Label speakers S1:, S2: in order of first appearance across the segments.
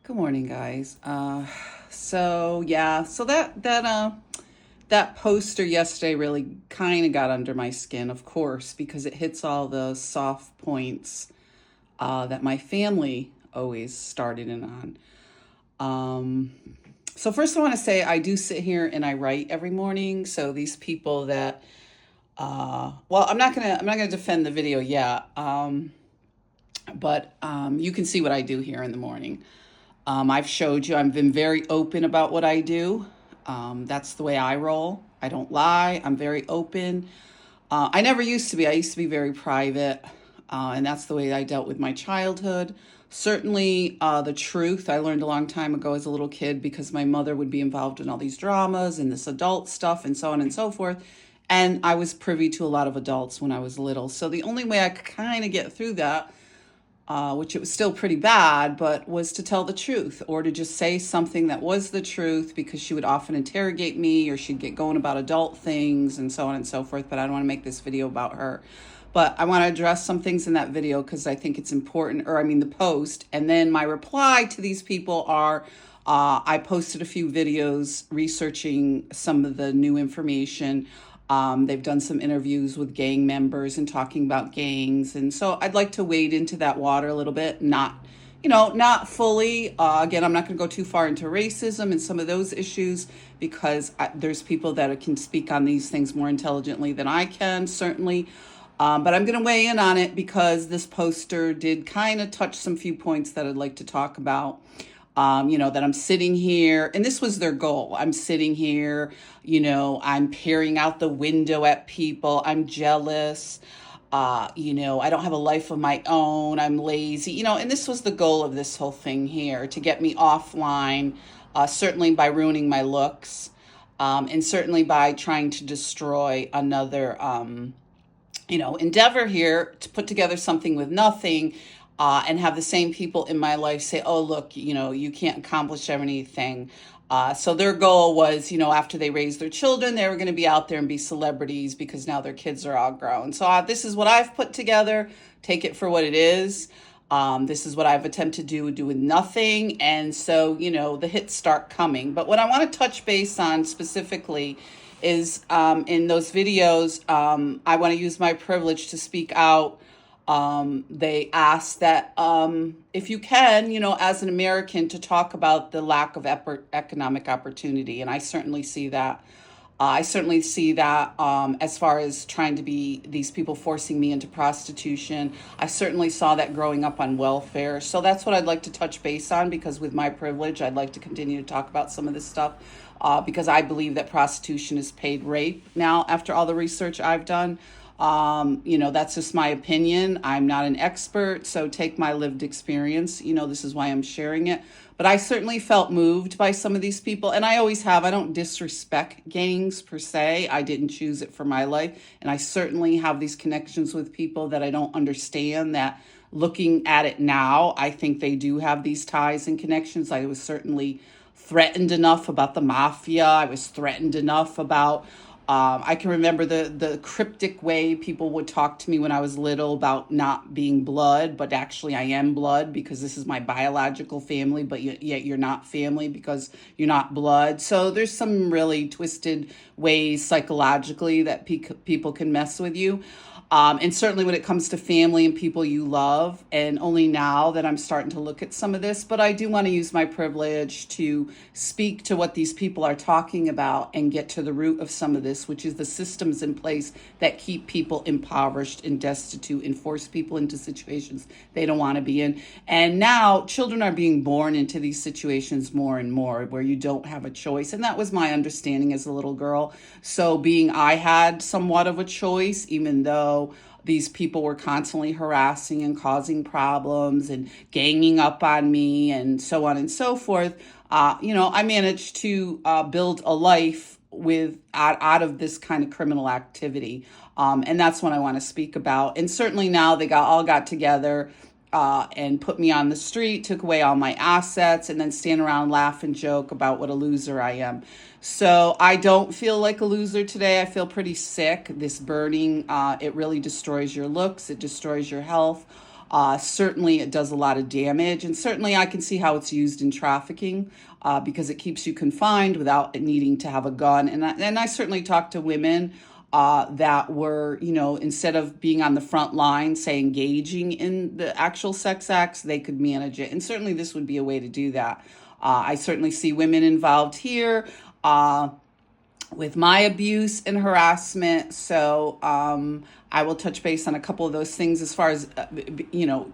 S1: Good morning, guys. That poster yesterday really kind of got under my skin, of course, because it hits all the soft points that my family always started in on. Um, so first, I want to say I do sit here and I write every morning. So these people that, I'm not gonna defend the video yet, but you can see what I do here in the morning. I've showed you, I've been very open about what I do. That's the way I roll. I don't lie. I'm very open. I never used to be. I used to be very private. And that's the way I dealt with my childhood. Certainly, the truth I learned a long time ago as a little kid because my mother would be involved in all these dramas and this adult stuff and so on and so forth. And I was privy to a lot of adults when I was little. So the only way I could kind of get through that, which it was still pretty bad, but was to tell the truth or to just say something that was the truth because she would often interrogate me or she'd get going about adult things and so on and so forth. But I don't want to make this video about her. But I want to address some things in that video because I think it's important, or I mean the post. And then my reply to these people are I posted a few videos researching some of the new information. They've done some interviews with gang members and talking about gangs. And so I'd like to wade into that water a little bit, not fully. Again, I'm not going to go too far into racism and some of those issues because there's people that can speak on these things more intelligently than I can, certainly. But I'm going to weigh in on it because this poster did kind of touch some few points that I'd like to talk about. That I'm sitting here, and this was their goal. I'm sitting here, I'm peering out the window at people. I'm jealous. I don't have a life of my own. I'm lazy, and this was the goal of this whole thing here to get me offline, certainly by ruining my looks, and certainly by trying to destroy another, endeavor here to put together something with nothing, and have the same people in my life say, oh, look, you can't accomplish anything. So their goal was, after they raised their children, they were going to be out there and be celebrities because now their kids are all grown. So this is what I've put together. Take it for what it is. This is what I've attempted to do with nothing. And so, the hits start coming. But what I want to touch base on specifically is in those videos, I want to use my privilege to speak out. They asked that if you can, as an American, to talk about the lack of economic opportunity. And I certainly see that. As far as trying to be these people forcing me into prostitution. I certainly saw that growing up on welfare. So that's what I'd like to touch base on because with my privilege, I'd like to continue to talk about some of this stuff because I believe that prostitution is paid rape now after all the research I've done. That's just my opinion. I'm not an expert, so take my lived experience. This is why I'm sharing it. But I certainly felt moved by some of these people, and I always have. I don't disrespect gangs per se. I didn't choose it for my life, and I certainly have these connections with people that I don't understand that looking at it now, I think they do have these ties and connections. I was certainly threatened enough about the mafia. I was threatened enough about I can remember the cryptic way people would talk to me when I was little about not being blood, but actually I am blood because this is my biological family, but yet you're not family because you're not blood. So there's some really twisted ways psychologically that people can mess with you. And certainly when it comes to family and people you love, and only now that I'm starting to look at some of this, but I do want to use my privilege to speak to what these people are talking about and get to the root of some of this, which is the systems in place that keep people impoverished and destitute and force people into situations they don't want to be in. And now children are being born into these situations more and more where you don't have a choice. And that was my understanding as a little girl. So I had somewhat of a choice, even though these people were constantly harassing and causing problems and ganging up on me and so on and so forth. I managed to build a life out of this kind of criminal activity. And that's what I want to speak about. And certainly now they all got together and put me on the street, took away all my assets, and then stand around, laugh and joke about what a loser I am. So I don't feel like a loser today. I feel pretty sick. This burning, it really destroys your looks. It destroys your health. Certainly, it does a lot of damage, and certainly I can see how it's used in trafficking because it keeps you confined without needing to have a gun. And I certainly talk to women that were, instead of being on the front line, say engaging in the actual sex acts, they could manage it. And certainly, this would be a way to do that. I certainly see women involved here. With my abuse and harassment. So I will touch base on a couple of those things as far as,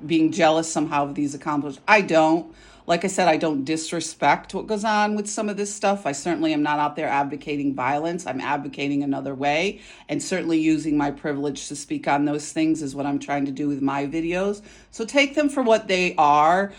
S1: being jealous somehow of these accomplishments. I don't. Like I said, I don't disrespect what goes on with some of this stuff. I certainly am not out there advocating violence. I'm advocating another way, and certainly using my privilege to speak on those things is what I'm trying to do with my videos. So take them for what they are.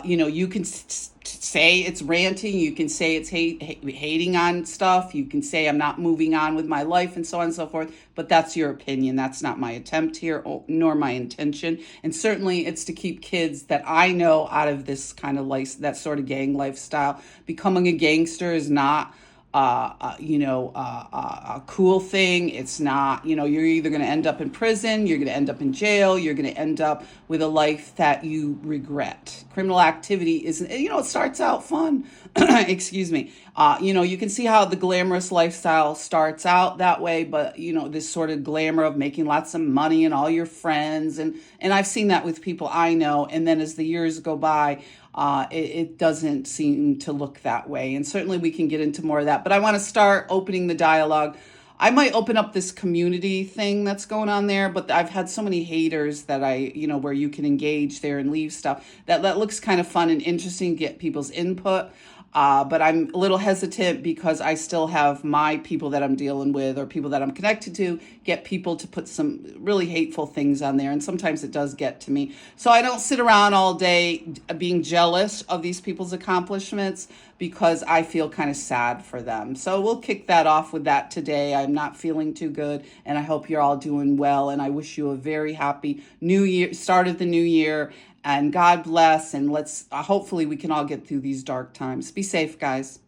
S1: You can say it's ranting. You can say it's hating on stuff. You can say I'm not moving on with my life and so on and so forth. But that's your opinion. That's not my attempt here, nor my intention. And certainly it's to keep kids that I know out of this kind of life, that sort of gang lifestyle. Becoming a gangster is not a cool thing. It's not, you're either going to end up in prison, you're going to end up in jail, you're going to end up with a life that you regret. Criminal activity isn't, it starts out fun. Excuse me. You can see how the glamorous lifestyle starts out that way, but, this sort of glamour of making lots of money and all your friends. And I've seen that with people I know. And then as the years go by, it doesn't seem to look that way. And certainly we can get into more of that. But I want to start opening the dialogue. I might open up this community thing that's going on there, but I've had so many haters that where you can engage there and leave stuff. That looks kind of fun and interesting, get people's input. But I'm a little hesitant because I still have my people that I'm dealing with or people that I'm connected to get people to put some really hateful things on there. And sometimes it does get to me. So I don't sit around all day being jealous of these people's accomplishments because I feel kind of sad for them. So we'll kick that off with that today. I'm not feeling too good, and I hope you're all doing well. And I wish you a very happy new year, start of the new year. And God bless, and let's hopefully we can all get through these dark times. Be safe, guys.